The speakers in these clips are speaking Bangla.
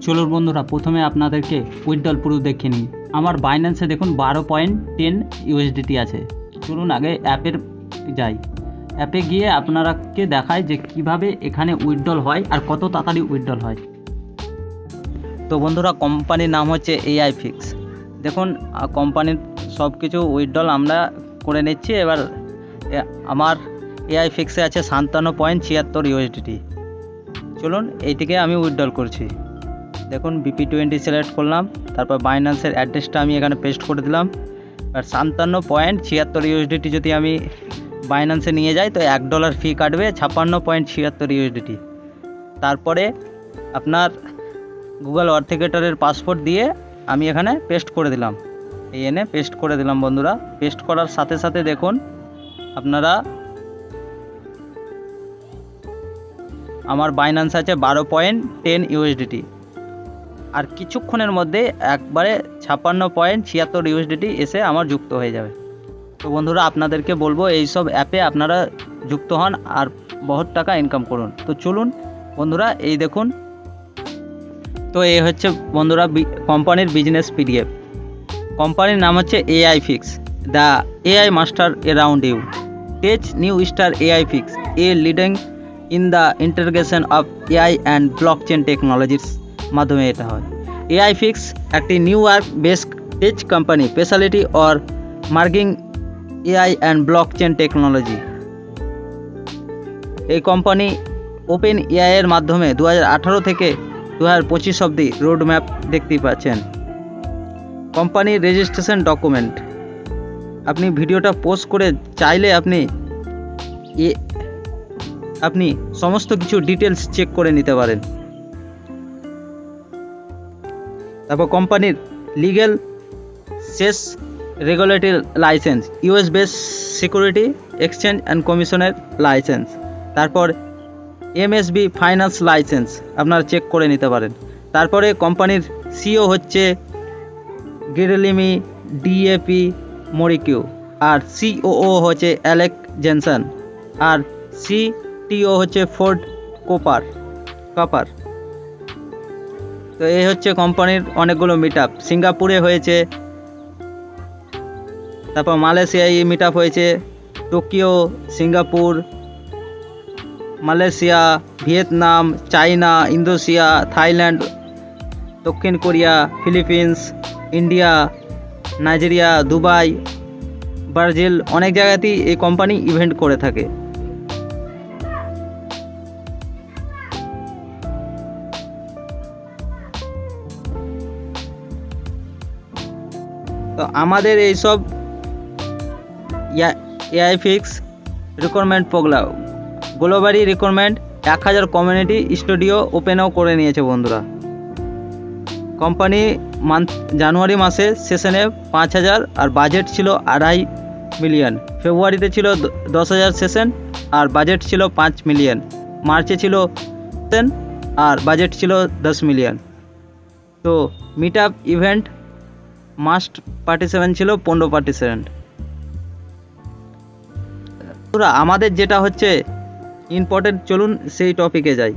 চলো বন্ধুরা, প্রথমে আপনাদেরকে উইথড্রল প্রুফ দেখিয়ে নিই। আমার বাইন্যান্সে দেখুন 12.10 ইউএসডিটি আছে। চলুন আগে অ্যাপের যাই। অ্যাপে গিয়ে আপনারাকে দেখায় যে কিভাবে এখানে উইথড্রল হয় আর কত তাড়াতাড়ি উইথড্রল হয়। তো বন্ধুরা, কোম্পানির নাম হচ্ছে এআই ফিক্স। দেখুন কোম্পানির সব কিছু উইথড্রল আমরা করে নিচ্ছি। এবার আমার এআই ফিক্সে আছে 57.76 ইউএসডিটি। চলুন এইটিকে আমি উইথড্রল করছি। দেখুন BP20 সিলেক্ট করলাম, তারপর বাইন্যান্সের অ্যাড্রেসটা আমি এখানে পেস্ট করে দিলাম। আর 57.76 ইউএসডিটি যদি আমি বাইন্যান্সে নিয়ে যাই তো $1 ফি কাটবে, 56.76 ইউএসডিটি। তারপরে আপনার গুগল অথেন্টিকেটরের পাসওয়ার্ড দিয়ে আমি এখানে পেস্ট করে দিলাম। এই এনে পেস্ট করে দিলাম বন্ধুরা। পেস্ট করার সাথে সাথে দেখুন আপনারা আমার বাইন্যান্স আছে 12.10 ইউএসডিটি। আর কিছুক্ষণের মধ্যে একবারে 56.76 ইউএসডিটি এসে আমার যুক্ত হয়ে যাবে। তো বন্ধুরা, আপনাদেরকে বলবো এইসব অ্যাপে আপনারা যুক্ত হন আর বহুত টাকা ইনকাম করুন। তো চলুন বন্ধুরা, এই দেখুন। তো এই হচ্ছে বন্ধুরা কোম্পানির বিজনেস পিডিএফ। কোম্পানির নাম হচ্ছে AI fix, the AI master around you, tech new star AI fix, a leading in the integration of AI and blockchain টেকনোলজির মাধ্যমে এটা হয়। এআই ফিক্স একটি New York based tech company speciality or marking AI and blockchain technology. এই কোম্পানি ওপেন এআই এর মাধ্যমে 2018 থেকে 2025 অবধি রোড ম্যাপ দেখতে পাচ্ছেন। কোম্পানির রেজিস্ট্রেশন ডকুমেন্ট, আপনি ভিডিওটা পোস্ট করে চাইলে আপনি সমস্ত কিছু ডিটেলস চেক করে নিতে পারেন। তারপর কোম্পানির লিগ্যাল শেষ regulatory licence, US base security exchange and কমিশনের লাইসেন্স। তারপর এমএসবি ফাইন্যান্স লাইসেন্স আপনারা চেক করে নিতে পারেন। তারপরে কোম্পানির সিও হচ্ছে গিরেলিমি ডিএপি মরিকিউ, আর সিওও হচ্ছে অ্যালেক জেনসন, আর সিটিও হচ্ছে ফোর্ড কপার। তো এই হচ্ছে কোম্পানির অনেকগুলো মিট আপ। সিঙ্গাপুরে হয়েছে, তারপর মালয়েশিয়ায় মিট আপ হয়েছে, Tokyo, Singapore, Malaysia, Vietnam, China, Indonesia, Thailand, দক্ষিণ Korea, Philippines, India, Nigeria, Dubai, Brazil, অনেক জায়গাতেই এই কোম্পানি ইভেন্ট করে থাকে। তো আমাদের এইসব AI fix recruitment program globally recruitment 1000 community studio ওপেনও করে নিয়েছে বন্ধুরা। কোম্পানি জানুয়ারি মাসে সেশনে 5000 আর বাজেট ছিল 2.5 মিলিয়ন। ফেব্রুয়ারিতে ছিল 10,000 সেশন আর বাজেট ছিল 5 মিলিয়ন। মার্চে ছিল আর বাজেট ছিল 10 মিলিয়ন। তো meet up event must participant ছিল 15 পার্টিসিপেন্ট। আমাদের যেটা হচ্ছে ইম্পর্টেন্ট, চলুন সেই টপিকে যাই।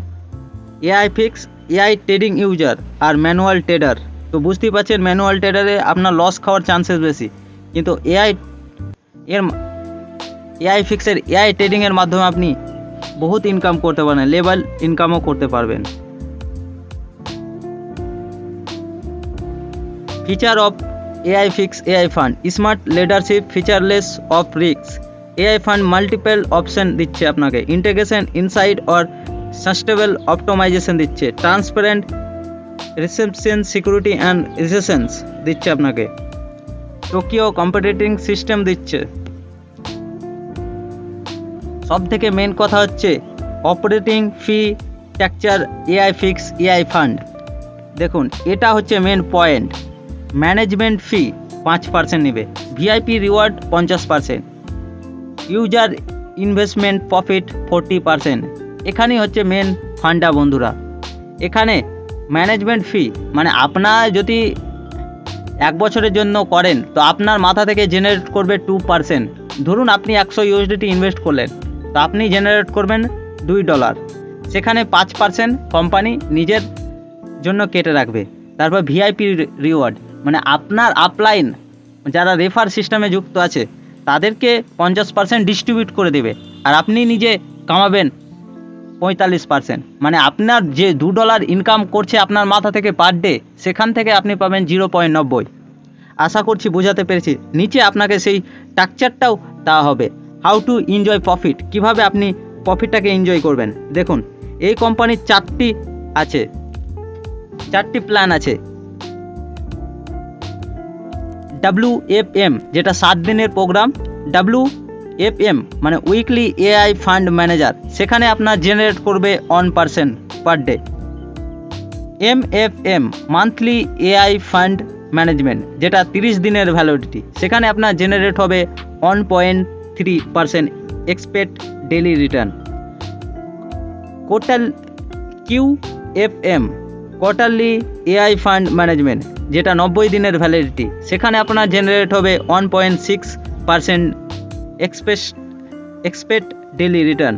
AI fix AI trading user আর ম্যানুয়াল ট্রেডার। তো বুঝতেই পারছেন ম্যানুয়াল ট্রেডারে আপনার লস খাওয়ার চান্সেস বেশি, কিন্তু এআই ফিক্সের এআই ট্রেডিংয়ের মাধ্যমে আপনি বহুত ইনকাম করতে পারেন, লেভেল ইনকামও করতে পারবেন। Feature of AI fix AI fund, smart leadership, featureless of risk. AI fund multiple option দিচ্ছে আপনাকে, integration, inside or sustainable optimization দিচ্ছে, transparent reception, security and resistance দিচ্ছে আপনাকে, টোকিও কম্পিটিটিং সিস্টেম দিচ্ছে। সব থেকে মেন কথা হচ্ছে operating fee structure AI fix AI fund. দেখুন এটা হচ্ছে মেন পয়েন্ট। ম্যানেজমেন্ট ফি 5% নেবে, VIP reward 50%, user investment profit 40%। এখানেই হচ্ছে মেন ফান্ডা বন্ধুরা। এখানে ম্যানেজমেন্ট ফি মানে আপনার যদি 1 বছরের জন্য করেন তো আপনার মাথা থেকে জেনারেট করবে 2%। ধরুন আপনি 100 ইউএসডিটি ইনভেস্ট করলেন, তো আপনি জেনারেট করবেন $2, সেখানে 5% কোম্পানি নিজের জন্য কেটে রাখবে। তারপর ভিআইপি রিওয়ার্ড মানে আপনার আপলাইন যারা রেফার সিস্টেমে যুক্ত আছে তাদেরকে 50% ডিস্ট্রিবিউট করে দেবে, আর আপনি নিজে কামাবেন 45%। মানে আপনার যে $2 ইনকাম করছে আপনার মাথা থেকে পার ডে, সেখান থেকে আপনি পাবেন 0.90। আশা করছি বোঝাতে পেরেছি। নিচে আপনাকে সেই স্ট্রাকচারটাও দেওয়া হবে, হাউ টু এনজয় প্রফিট, কীভাবে আপনি প্রফিটটাকে এনজয় করবেন। দেখুন এই কোম্পানির 4টি প্ল্যান আছে। WFM যেটা 7 দিনের প্রোগ্রাম, WFM মানে উইকলি AI ফান্ড ম্যানেজার, সেখানে আপনার জেনারেট করবে 1% per day. MFM monthly AI fund management যেটা 30 দিনের ভ্যালিডিটি, সেখানে আপনার জেনারেট হবে 1.3% expect daily return. QFM quarterly AI fund management যেটা 90 দিনের ভ্যালিডিটি, সেখানে আপনার জেনারেট হবে 1.6% এক্সপেক্ট ডেইলি রিটার্ন।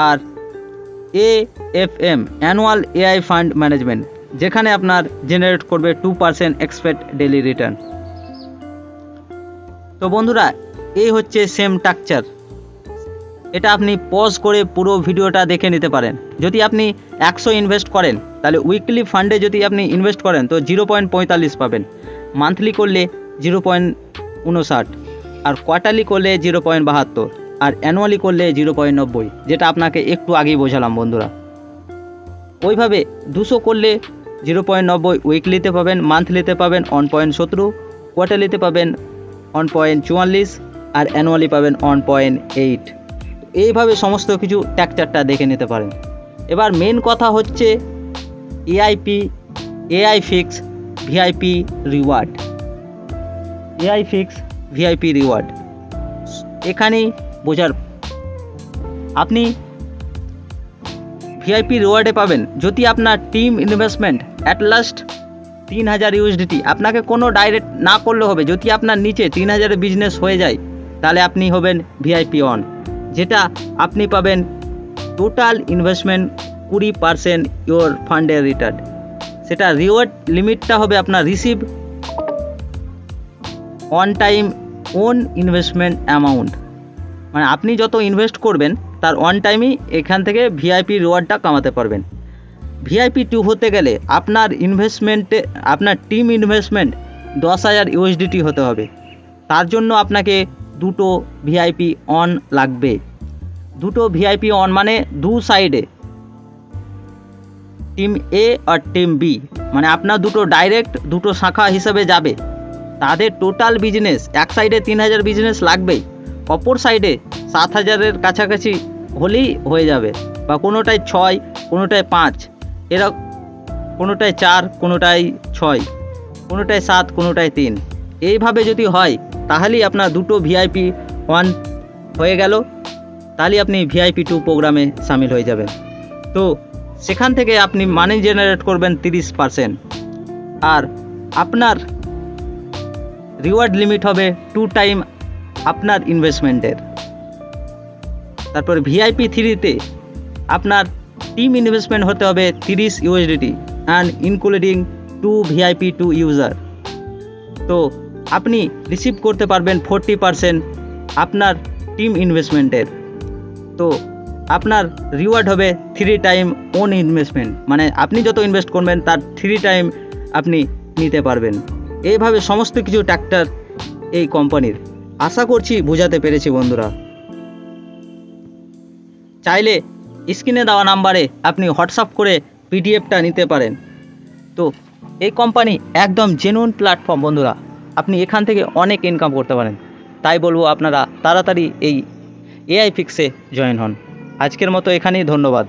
আর AFM annual AI fund management যেখানে আপনার জেনারেট করবে 2% এক্সপেক্ট ডেইলি রিটার্ন। তো বন্ধুরা এই হচ্ছে সেম স্ট্রাকচার। এটা আপনি পজ করে পুরো ভিডিওটা দেখে নিতে পারেন। যদি আপনি 100 ইনভেস্ট করেন তাহলে উইকলি ফান্ডে যদি আপনি ইনভেস্ট করেন তো 0.45 পাবেন, মান্থলি করলে 0.59, আর কোয়ার্টারলি করলে 0.72, আর অ্যানুয়ালি করলে 0.90, যেটা আপনাকে একটু আগেই বোঝালাম বন্ধুরা। ওইভাবে 200 করলে 0.90 উইকলিতে পাবেন, মান্থলিতে পাবেন 1.17, কোয়ার্টারলিতে পাবেন 1.44, আর অ্যানুয়ালি পাবেন 1.8। এইভাবে সমস্ত কিছু স্ট্রাকচারটা দেখে নিতে পারেন। এবার মেন কথা হচ্ছে AI fix VIP reward. AI fix VIP reward এখানেই বোঝার, আপনি ভিআইপি রিওয়ার্ডে পাবেন যদি আপনার team investment at last 3000 USDT, আপনাকে কোনো ডাইরেক্ট না করলে হবে। যদি আপনার নিচে 3000 বিজনেস হয়ে যায় তাহলে আপনি হবেন ভিআইপি অন, যেটা আপনি পাবেন টোটাল ইনভেস্টমেন্ট 20% ইওর ফান্ডের রিটার্ন। সেটা রিওয়ার্ড লিমিটটা হবে আপনার receive on time own investment amount, মানে আপনি যত ইনভেস্ট করবেন তার অন টাইমই এখান থেকে ভিআইপি রিওয়ার্ডটা কামাতে পারবেন। ভিআইপি 2 হতে গেলে আপনার ইনভেস্টমেন্টে আপনার টিম ইনভেস্টমেন্ট 10,000 USDT হতে হবে। তার জন্য আপনাকে 2টো ভিআইপি অন লাগবে। 2টো ভিআইপি অন মানে দু সাইডে টিম এ আর টিম বি, মানে আপনার দুটো ডাইরেক্ট দুটো শাখা হিসাবে যাবে। তাদের টোটাল বিজনেস এক সাইডে 3000 বিজনেস লাগবেই, অপর সাইডে 7000-এর কাছাকাছি হলেই হয়ে যাবে, বা কোনোটায় 6, কোনোটায় 5, এরকম কোনোটায় 4, কোনোটায় 6, কোনোটায় 7, কোনোটায় 3। এইভাবে যদি হয় তাহলেই আপনার 2টো ভিআইপি 1 হয়ে গেল, তাহলে আপনি ভিআইপি 2 প্রোগ্রামে সামিল হয়ে যাবেন। তো সেখান থেকে আপনি মানি জেনারেট করবেন 30%, আর আপনার রিওয়ার্ড লিমিট হবে 2 টাইম আপনার ইনভেস্টমেন্টের। তারপর ভিআইপি 3-তে আপনার টিম ইনভেস্টমেন্ট হতে হবে 30 USDT and including 2 VIP 2 user. তো আপনি রিসিভ করতে পারবেন 40% আপনার টিম ইনভেস্টমেন্টের। তো আপনার রিওয়ার্ড হবে 3 টাইম ওন ইনভেস্টমেন্ট, মানে আপনি যত ইনভেস্ট করবেন তার 3 টাইম আপনি নিতে পারবেন। এইভাবে সমস্ত কিছু ট্র্যাক্টর এই কোম্পানির। আশা করছি বোঝাতে পেরেছি বন্ধুরা। চাইলে স্ক্রিনে দেওয়া নাম্বারে আপনি হোয়াটসঅ্যাপ করে পিডিএফটা নিতে পারেন। তো এই কোম্পানি একদম জেনুইন প্ল্যাটফর্ম বন্ধুরা, আপনি এখান থেকে অনেক ইনকাম করতে পারেন। তাই বলবো আপনারা তাড়াতাড়ি এই AI ফিক্সে জয়েন হন। আজকের মতো এখানেই, ধন্যবাদ।